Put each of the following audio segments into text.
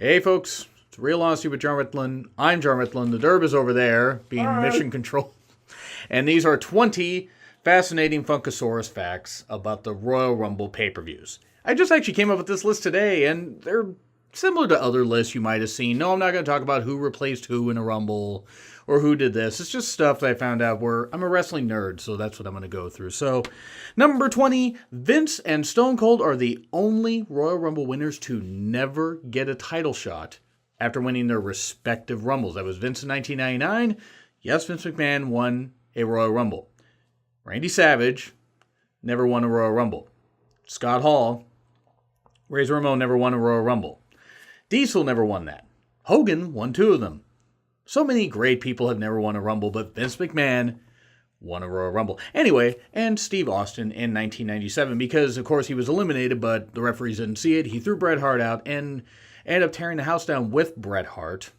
Hey, folks. It's Real Honesty with Jonn Ritland. I'm Jonn Ritland. The Derb is over there being mission control. And these are 20 fascinating Funkosaurus facts about the Royal Rumble pay-per-views. I just actually came up with this list today, and they're similar to other lists you might have seen. No, I'm not going to talk about who replaced who in a Rumble or who did this. It's just stuff that I found out where I'm a wrestling nerd, so that's what I'm going to go through. So, number 20, Vince and Stone Cold are the only Royal Rumble winners to never get a title shot after winning their respective Rumbles. That was Vince in 1999. Yes, Vince McMahon won a Royal Rumble. Randy Savage never won a Royal Rumble. Scott Hall, Razor Ramon never won a Royal Rumble. Diesel never won that. Hogan won 2 of them. So many great people have never won a Rumble, but Vince McMahon won a Royal Rumble. Anyway, and Steve Austin in 1997, because, of course, he was eliminated, but the referees didn't see it. He threw Bret Hart out and ended up tearing the house down with Bret Hart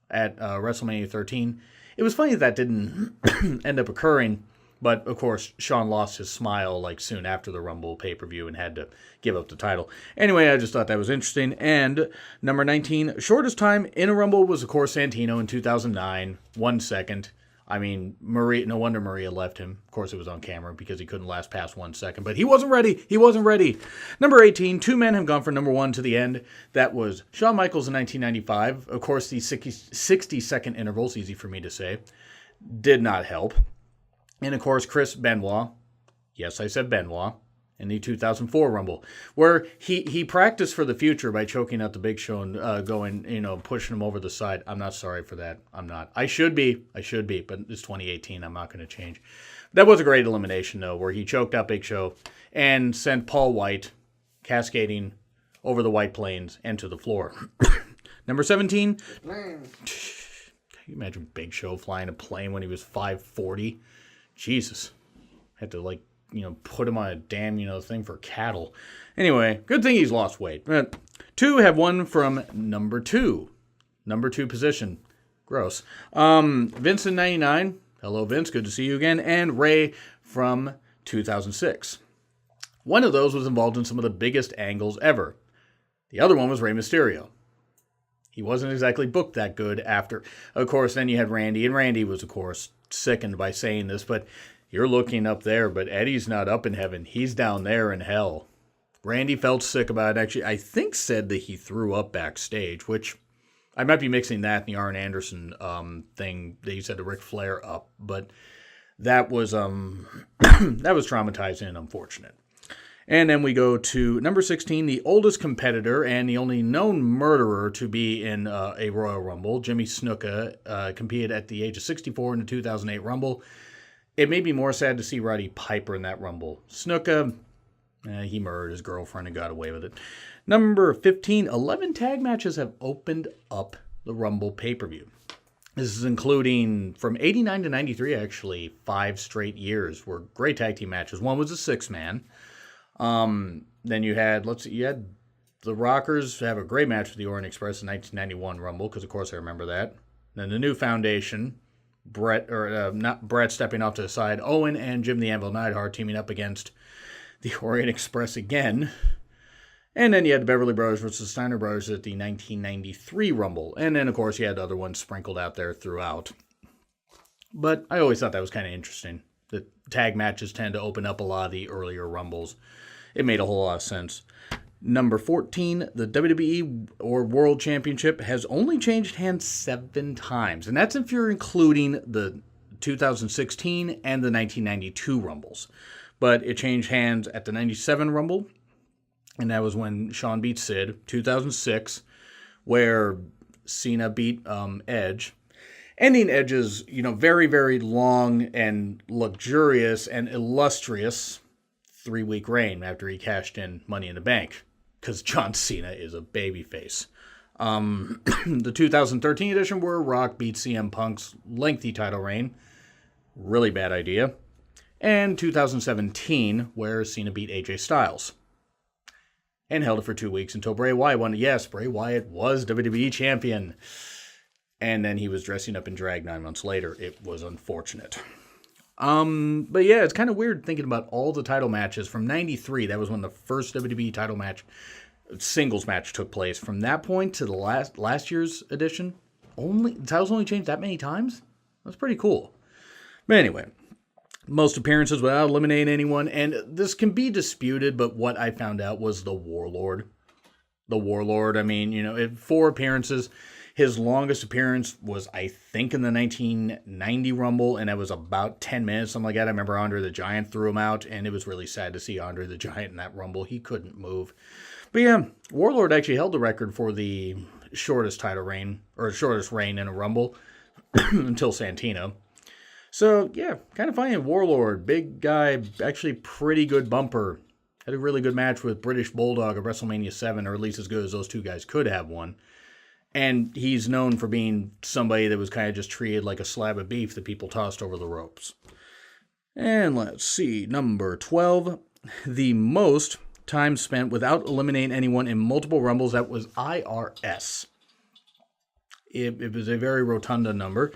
at WrestleMania 13. It was funny that didn't end up occurring, but, of course, Shawn lost his smile like soon after the Rumble pay-per-view and had to give up the title. Anyway, I just thought that was interesting. And number 19, shortest time in a Rumble was, of course, Santino in 2009, 1 second. I mean, Maria. No wonder Maria left him. Of course, it was on camera because he couldn't last past 1 second. But he wasn't ready. He wasn't ready. Number 18, 2 men have gone from number 1 to the end. That was Shawn Michaels in 1995. Of course, the 60-second intervals, easy for me to say, did not help. And, of course, Chris Benoit, yes, I said Benoit, in the 2004 Rumble, where he practiced for the future by choking out the Big Show and going, pushing him over the side. I'm not sorry for that. I'm not. I should be, but it's 2018. I'm not going to change. That was a great elimination, though, where he choked out Big Show and sent Paul White cascading over the White Plains and to the floor. Number 17. Can you imagine Big Show flying a plane when he was 5'40"? Jesus. Had to, put him on a damn, thing for cattle. Anyway, good thing he's lost weight. 2 have won from number 2. Number 2 position. Gross. Vince in 99. Hello, Vince. Good to see you again. And Ray from 2006. One of those was involved in some of the biggest angles ever. The other one was Rey Mysterio. He wasn't exactly booked that good after. Of course, then you had Randy. And Randy was, of course, sickened by saying this, but you're looking up there, but Eddie's not up in heaven. He's down there in hell. Randy felt sick about it. Actually, I think said that he threw up backstage, which I might be mixing that and the Arn Anderson thing that he said to Ric Flair up, but that was that was traumatizing and unfortunate. And then we go to number 16, the oldest competitor and the only known murderer to be in a Royal Rumble, Jimmy Snuka, competed at the age of 64 in the 2008 Rumble. It made me more sad to see Roddy Piper in that Rumble. Snuka, he murdered his girlfriend and got away with it. Number 15, 11 tag matches have opened up the Rumble pay-per-view. This is including from 89 to 93, actually, 5 straight years were great tag team matches. One was a 6-man. Then you had, the Rockers have a great match with the Orient Express in 1991 Rumble, because of course I remember that. Then the New Foundation, Brett stepping off to the side, Owen and Jim the Anvil Neidhart teaming up against the Orient Express again. And then you had the Beverly Brothers versus Steiner Brothers at the 1993 Rumble. And then, of course, you had other ones sprinkled out there throughout. But I always thought that was kind of interesting. The tag matches tend to open up a lot of the earlier Rumbles. It made a whole lot of sense. Number 14, the WWE or World Championship has only changed hands 7 times. And that's if you're including the 2016 and the 1992 Rumbles. But it changed hands at the 97 Rumble. And that was when Shawn beat Sid. 2006, where Cena beat Edge. Ending Edge's, very, very long and luxurious and illustrious 3-week reign after he cashed in Money in the Bank, because John Cena is a babyface. The 2013 edition where Rock beat CM Punk's lengthy title reign. Really bad idea. And 2017, where Cena beat AJ Styles. And held it for 2 weeks until Bray Wyatt won. Yes, Bray Wyatt was WWE champion. And then he was dressing up in drag 9 months later. It was unfortunate. But yeah, it's kind of weird thinking about all the title matches from 93. That was when the first WWE title match singles match took place. From that point to the last year's edition, the titles only changed that many times? That's pretty cool. But anyway, most appearances without eliminating anyone, and this can be disputed, but what I found out was the Warlord. The Warlord, I mean, 4 appearances. His longest appearance was, I think, in the 1990 Rumble, and it was about 10 minutes, something like that. I remember Andre the Giant threw him out, and it was really sad to see Andre the Giant in that Rumble. He couldn't move. But yeah, Warlord actually held the record for the shortest title reign, or shortest reign in a Rumble, until Santino. So, yeah, kind of funny. Warlord, big guy, actually pretty good bumper. Had a really good match with British Bulldog at WrestleMania 7, or at least as good as those two guys could have one. And he's known for being somebody that was kind of just treated like a slab of beef that people tossed over the ropes. And let's see, number 12, the most time spent without eliminating anyone in multiple Rumbles, that was IRS. It was a very rotunda number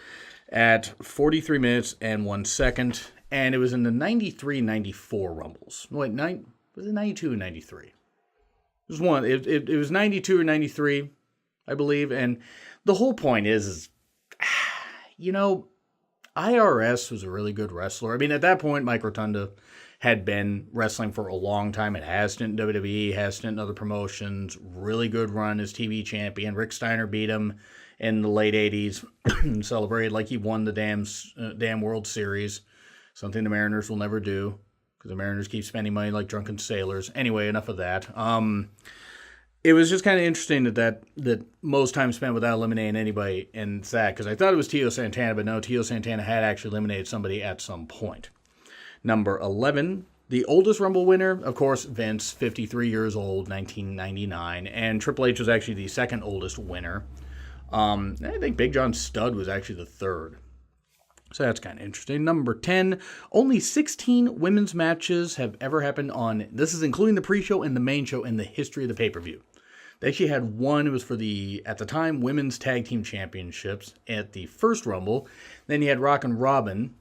at 43 minutes and 1 second, and it was in the 93-94 Rumbles. Wait, was it 92 and 93? It was one. It was 92 or 93, I believe, and the whole point is IRS was a really good wrestler. I mean, at that point, Mike Rotunda had been wrestling for a long time. It has stint in WWE, has stint in other promotions, really good run as TV champion. Rick Steiner beat him in the late 80s, celebrated like he won the damn World Series, something the Mariners will never do, because the Mariners keep spending money like drunken sailors. Anyway, enough of that. It was just kind of interesting that most time spent without eliminating anybody in that, because I thought it was Tio Santana, but no, Tio Santana had actually eliminated somebody at some point. Number 11, the oldest Rumble winner, of course, Vince, 53 years old, 1999, and Triple H was actually the second oldest winner. I think Big John Studd was actually the third. So that's kind of interesting. Number 10, only 16 women's matches have ever happened on, this is including the pre-show and the main show, in the history of the pay-per-view. They actually had one, it was for the, at the time, Women's Tag Team Championships at the first Rumble. Then you had Rockin' Robin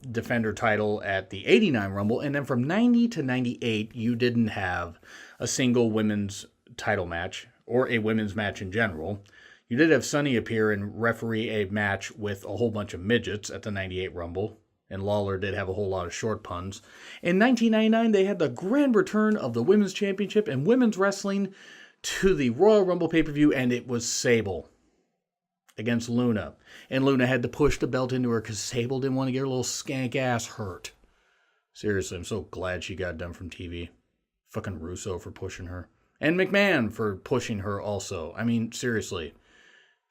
defend her title at the 89 Rumble. And then from 90 to 98, you didn't have a single women's title match, or a women's match in general. You did have Sunny appear and referee a match with a whole bunch of midgets at the 98 Rumble, and Lawler did have a whole lot of short puns. In 1999, they had the grand return of the Women's Championship and Women's Wrestling to the Royal Rumble pay-per-view, and it was Sable against Luna. And Luna had to push the belt into her because Sable didn't want to get her little skank ass hurt. Seriously, I'm so glad she got done from TV. Fucking Russo for pushing her. And McMahon for pushing her also. I mean, seriously.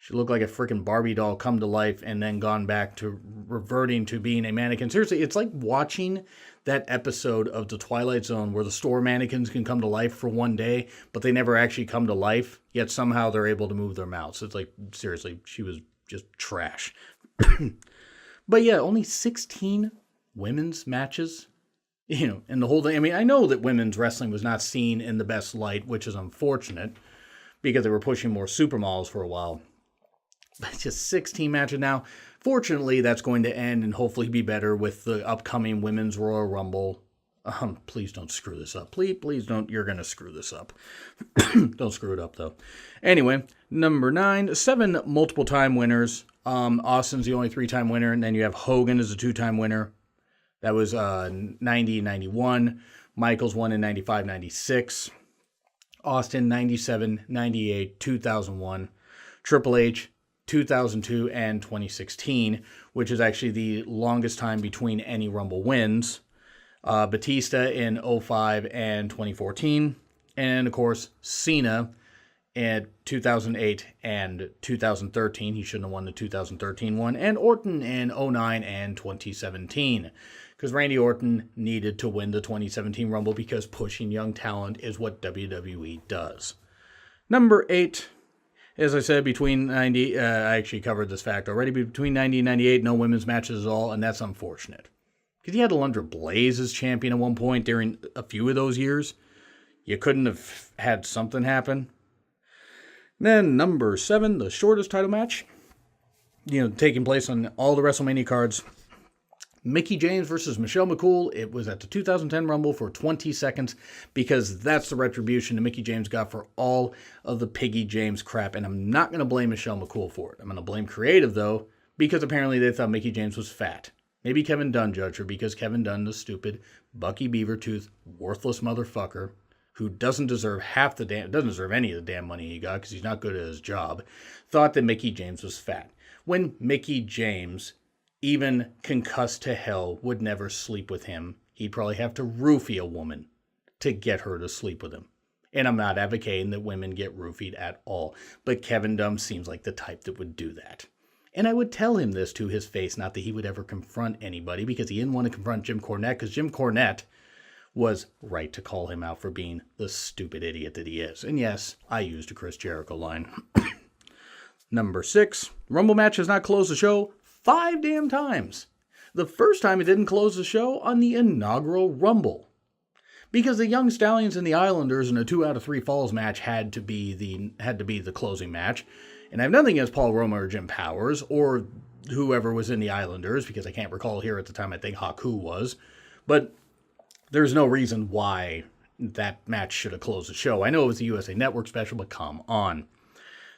She looked like a freaking Barbie doll come to life and then gone back to reverting to being a mannequin. Seriously, it's like watching that episode of The Twilight Zone where the store mannequins can come to life for one day, but they never actually come to life, yet somehow they're able to move their mouths. It's like, seriously, she was just trash. But yeah, only 16 women's matches, and the whole thing. I mean, I know that women's wrestling was not seen in the best light, which is unfortunate, because they were pushing more supermodels for a while. But it's just 16 matches now. Fortunately, that's going to end and hopefully be better with the upcoming Women's Royal Rumble. Please don't screw this up. Please don't. You're going to screw this up. Don't screw it up, though. Anyway, number 9, 7 multiple-time winners. Austin's the only 3-time winner, and then you have Hogan as a 2-time winner. That was 90 and 91. Michaels won in 95, 96. Austin, 97, 98, 2001. Triple H, 2002 and 2016, which is actually the longest time between any Rumble wins. Batista in 05 and 2014. And, of course, Cena in 2008 and 2013. He shouldn't have won the 2013 one. And Orton in 09 and 2017. Because Randy Orton needed to win the 2017 Rumble because pushing young talent is what WWE does. Number 8. As I said, between 90, I actually covered this fact already, between 90 and 98, no women's matches at all, and that's unfortunate. Because you had Alundra Blaze as champion at one point during a few of those years. You couldn't have had something happen. Then, number 7, the shortest title match, taking place on all the WrestleMania cards. Mickie James versus Michelle McCool. It was at the 2010 Rumble for 20 seconds because that's the retribution that Mickie James got for all of the Piggy James crap. And I'm not going to blame Michelle McCool for it. I'm going to blame creative, though, because apparently they thought Mickie James was fat. Maybe Kevin Dunn judged her because Kevin Dunn, the stupid Bucky Beavertooth, worthless motherfucker, who doesn't deserve doesn't deserve any of the damn money he got because he's not good at his job, thought that Mickie James was fat. When Mickie James, even concussed to hell, would never sleep with him, he'd probably have to roofie a woman to get her to sleep with him. And I'm not advocating that women get roofied at all, but Kevin Dunn seems like the type that would do that. And I would tell him this to his face, not that he would ever confront anybody, because he didn't want to confront Jim Cornette, because Jim Cornette was right to call him out for being the stupid idiot that he is. And yes, I used a Chris Jericho line. Number 6, Rumble match has not closed the show 5 damn times. The first time it didn't close the show on the inaugural Rumble. Because the Young Stallions and the Islanders in a 2 out of 3 falls match had to be the closing match. And I have nothing against Paul Roma or Jim Powers or whoever was in the Islanders, because I can't recall here at the time. I think Haku was. But there's no reason why that match should have closed the show. I know it was the USA Network special, but come on.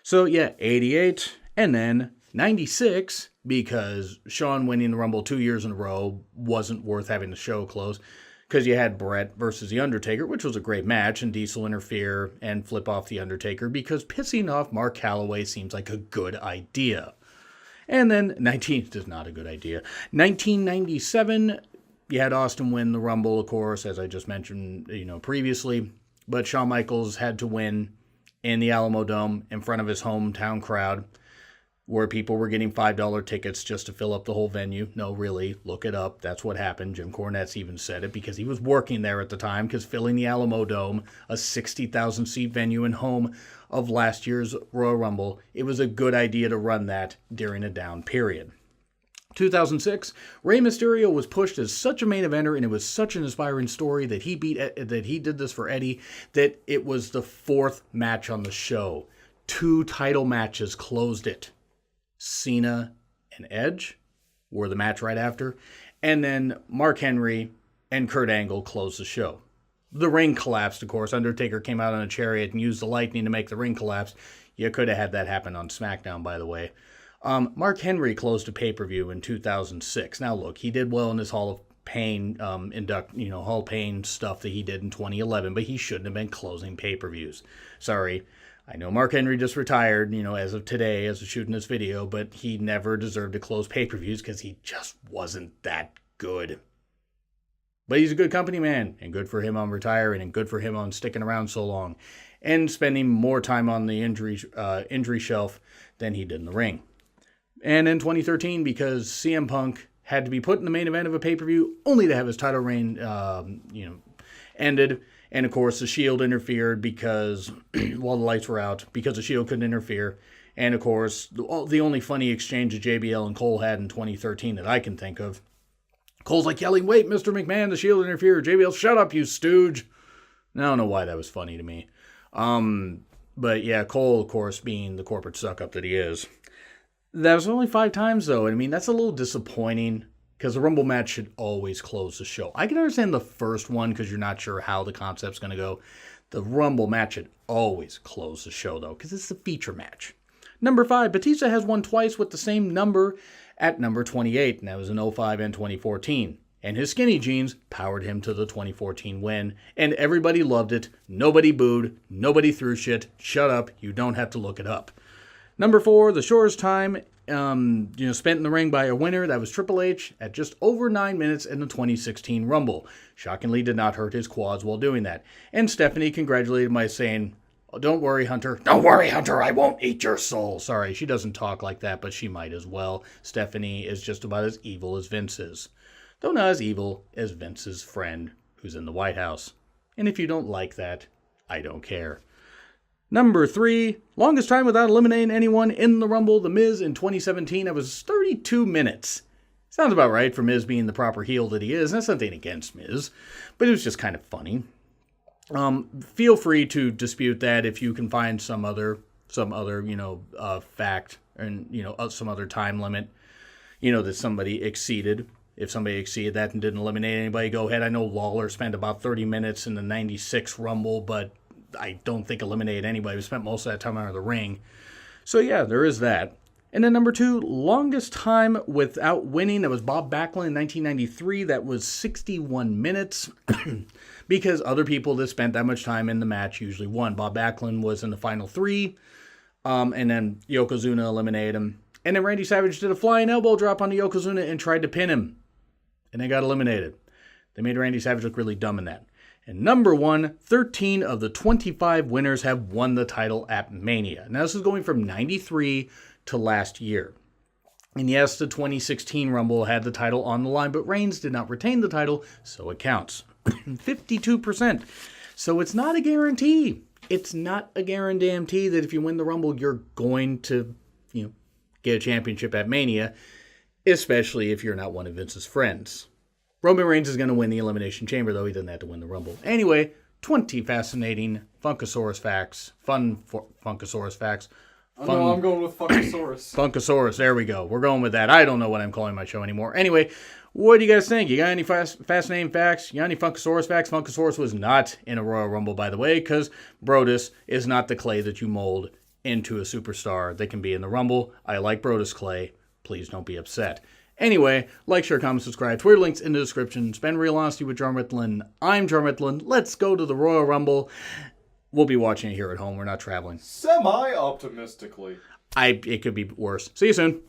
So yeah, 88, and then 96, because Shawn winning the Rumble 2 years in a row wasn't worth having the show close, because you had Brett versus The Undertaker, which was a great match, and Diesel interfere and flip off The Undertaker, because pissing off Mark Calloway seems like a good idea. And then 19th is not a good idea. 1997, you had Austin win the Rumble, of course, as I just mentioned, previously. But Shawn Michaels had to win in the Alamo Dome in front of his hometown crowd, where people were getting $5 tickets just to fill up the whole venue. No, really, look it up. That's what happened. Jim Cornette's even said it because he was working there at the time, because filling the Alamo Dome, a 60,000 seat venue and home of last year's Royal Rumble, it was a good idea to run that during a down period. 2006, Rey Mysterio was pushed as such a main eventer, and it was such an inspiring story that he did this for Eddie, that it was the 4th match on the show. 2 title matches closed it. Cena and Edge were the match right after, and then Mark Henry and Kurt Angle closed the show. The ring collapsed, of course. Undertaker came out on a chariot and used the lightning to make the ring collapse. You could have had that happen on SmackDown, by the way. Mark Henry closed a pay-per-view in 2006. Now, look, he did well in his Hall of Pain Hall of Pain stuff that he did in 2011, but he shouldn't have been closing pay-per-views. Sorry. I know Mark Henry just retired, as of today, as of shooting this video, but he never deserved to close pay-per-views because he just wasn't that good. But he's a good company man, and good for him on retiring, and good for him on sticking around so long, and spending more time on the injury shelf than he did in the ring. And in 2013, because CM Punk had to be put in the main event of a pay-per-view only to have his title reign, ended. And, of course, the Shield interfered because, while the lights were out, because the Shield couldn't interfere. And, of course, the only funny exchange that JBL and Cole had in 2013 that I can think of. Cole's like yelling, "Wait, Mr. McMahon, the Shield interfered." JBL, "Shut up, you stooge." I don't know why that was funny to me. But, yeah, Cole, of course, being the corporate suck-up that he is. That was only 5 times, though. I mean, that's a little disappointing, because the Rumble match should always close the show. I can understand the first one because you're not sure how the concept's going to go. The Rumble match should always close the show, though, because it's the feature match. Number 5, Batista has won twice with the same number at number 28, and that was in 2005 and 2014. And his skinny jeans powered him to the 2014 win, and everybody loved it. Nobody booed. Nobody threw shit. Shut up. You don't have to look it up. Number 4, the shortest time spent in the ring by a winner, that was Triple H at just over 9 minutes in the 2016 Rumble. Shockingly did not hurt his quads while doing that. And Stephanie congratulated him by saying, "Oh, don't worry, Hunter. Don't worry, Hunter. I won't eat your soul." Sorry, she doesn't talk like that, but she might as well. Stephanie is just about as evil as Vince is. Though not as evil as Vince's friend who's in the White House. And if you don't like that, I don't care. Number 3, longest time without eliminating anyone in the Rumble, The Miz in 2017. It was 32 minutes. Sounds about right for Miz being the proper heel that he is. That's nothing against Miz, but it was just kind of funny. Feel free to dispute that if you can find some other fact and some other time limit, that somebody exceeded. If somebody exceeded that and didn't eliminate anybody, go ahead. I know Lawler spent about 30 minutes in the 96 Rumble, but I don't think eliminated anybody. We spent most of that time out of the ring. So yeah, there is that. And then number 2, longest time without winning. That was Bob Backlund in 1993. That was 61 minutes. Because other people that spent that much time in the match usually won. Bob Backlund was in the final 3. And then Yokozuna eliminated him. And then Randy Savage did a flying elbow drop on Yokozuna and tried to pin him. And they got eliminated. They made Randy Savage look really dumb in that. And number 1, 13 of the 25 winners have won the title at Mania. Now, this is going from 93 to last year. And yes, the 2016 Rumble had the title on the line, but Reigns did not retain the title, so it counts. 52%. So it's not a guarantee. It's not a guarantee that if you win the Rumble, you're going to, get a championship at Mania, especially if you're not one of Vince's friends. Roman Reigns is going to win the Elimination Chamber, though he doesn't have to win the Rumble. Anyway, 20 fascinating Funkosaurus facts. Funkosaurus facts. No, I'm going with Funkosaurus. Funkosaurus, there we go. We're going with that. I don't know what I'm calling my show anymore. Anyway, what do you guys think? You got any fascinating facts? You got any Funkosaurus facts? Funkosaurus was not in a Royal Rumble, by the way, because Brodus is not the clay that you mold into a superstar that can be in the Rumble. I like Brodus clay. Please don't be upset. Anyway, like, share, comment, subscribe. Twitter links in the description. Spend real honesty with Jonn Ritland. I'm Jonn Ritland. Let's go to the Royal Rumble. We'll be watching it here at home. We're not traveling. Semi-optimistically. It could be worse. See you soon.